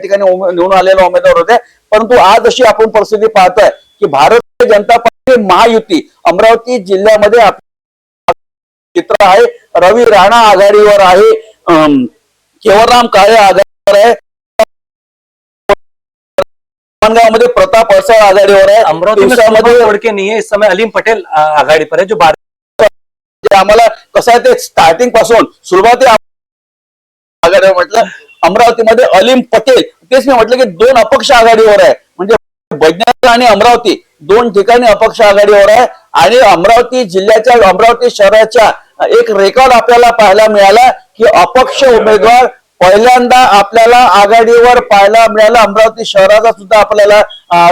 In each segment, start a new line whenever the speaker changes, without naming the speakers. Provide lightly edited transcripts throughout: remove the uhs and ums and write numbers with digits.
ठिकाणी निवडून आलेले उमेदवार होते, परंतु आज अशी आपण परिस्थिती पाहतोय की भारतीय जनता पार्टी महायुती अमरावती जिल्ह्यामध्ये चित्र आहे. रवी राणा आघाडीवर आहे, केवलराम काळे आघाडीवर आहे, मध्ये प्रताप अडसळ आघाडीवर आहे,
अमरावती में लड़के नहीं है इस समय, अलीम पटेल आघाड़ी पर है जो
आम्हाला कसं आहे ते स्टार्टिंग पासून सुरुवाती आघाडीवर म्हटलं अमरावतीमध्ये अलीम पटेल, तेच मी म्हटलं की दोन अपक्ष आघाडीवर आहे, म्हणजे वैज्ञानिक आणि अमरावती दोन ठिकाणी अपक्ष आघाडीवर आहे. आणि अमरावती जिल्ह्याच्या अमरावती शहराच्या एक रेकॉर्ड आपल्याला पाहायला मिळाला की अपक्ष उमेदवार पहिल्यांदा आपल्याला आघाडीवर पाहायला मिळाला. अमरावती शहराचा सुद्धा आपल्याला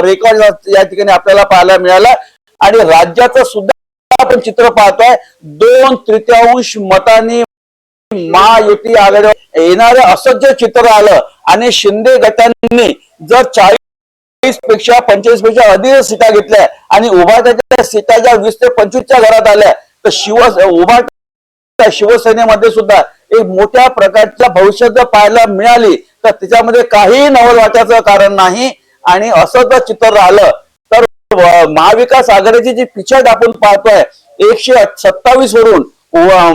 रेकॉर्ड या ठिकाणी आपल्याला पाहायला मिळाला. आणि राज्याचं सुद्धा आपण चित्र पाहतोय, 2/3 मतांनी महायुती आघाडीवर येणारे असं जे चित्र आलं. आणि शिंदे गटांनी जर 40 पेक्षा 25 पेक्षा अधिक सीटा घेतल्या आणि उभाट्याच्या सीटा ज्या 20 ते 25च्या घरात आल्या, तर उभाट्या शिवसेनेमध्ये सुद्धा एक मोठ्या प्रकारच्या भविष्यात जर पाहायला मिळाली तर त्याच्यामध्ये काही नवल वाटायचं कारण नाही. आणि असं जर चित्र राहिलं तर महाविकास आघाडीची जी पिछट आपण पाहतोय 127 वरून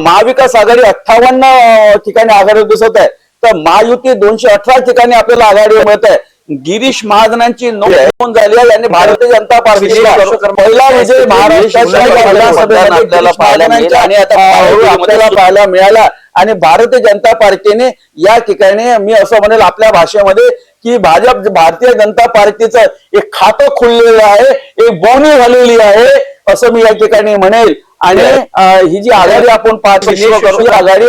महाविकास आघाडी 58 ठिकाणी आघाडी दिसत आहे, तर महायुती 218 ठिकाणी आपल्याला आघाडीवर मिळत आहे. गिरीश महाजनांची नोंद झाली आहे आणि भारतीय जनता पार्टीचा पहिला विजय महाराष्ट्राच्या आपल्याला पाहायला मिळाला. आणि भारतीय जनता पार्टीने या ठिकाणी मी असं म्हणेल आपल्या भाषेमध्ये की भारतीय जनता पार्टीचं एक खातं खुललेलं आहे, एक बोवणी झालेली आहे असं मी या ठिकाणी म्हणेल. आणि ही जी आघाडी आपण पाहतो आघाडी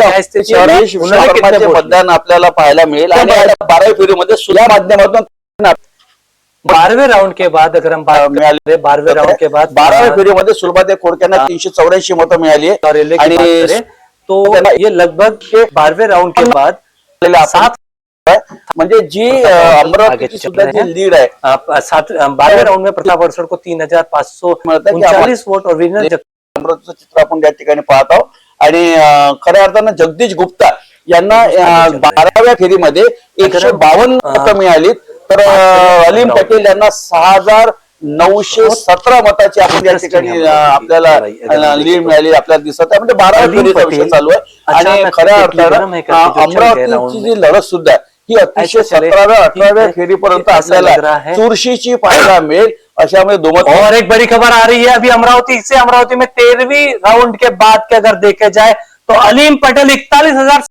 मतदान आपल्याला पाहायला मिळेल. आणि 12व्या फेरीमध्ये सुद्धा माध्यमातून
12वें राउंड के बाद अगर हम बात मिळाले 12वें राउंड के बाद
12व्या फेरीमध्ये सुरुवातीला खोडक्यांना 384 मतं मिळाली आहे.
आणि तो ये लगभग 12वें राउंड के बाद 7
म्हणजे जी अमरावतीची सुद्धा जी लीड आहे
12वें राउंड में प्रताप अडसळ को 3539 वोट और विनर
अमरावतीचं चित्र आपण त्या ठिकाणी पाहत आहोत. आणि खऱ्या अर्थानं जगदीश गुप्ता यांना 12व्या फेरीमध्ये 152 मतं मिळाली, तर अलीम पटेल यांना 6917 मताची आपण या ठिकाणी आपल्याला लीड मिळाली आपल्याला दिसत आहे. म्हणजे 12व्या फेरीचा विषय चालू आहे. आणि खऱ्या अर्थानं अमरावतीची जी लढत सुद्धा ही अतिशय 17व्या 18व्या फेरीपर्यंत आपल्याला चुरशीची पाहायला मिळेल अशामध्ये दोमत.
और एक बड़ी खबर आ रही है अभी अमरावती में 13वीं राउंड के बाद के अगर देखे जाए तो अलीम पटेल 41,000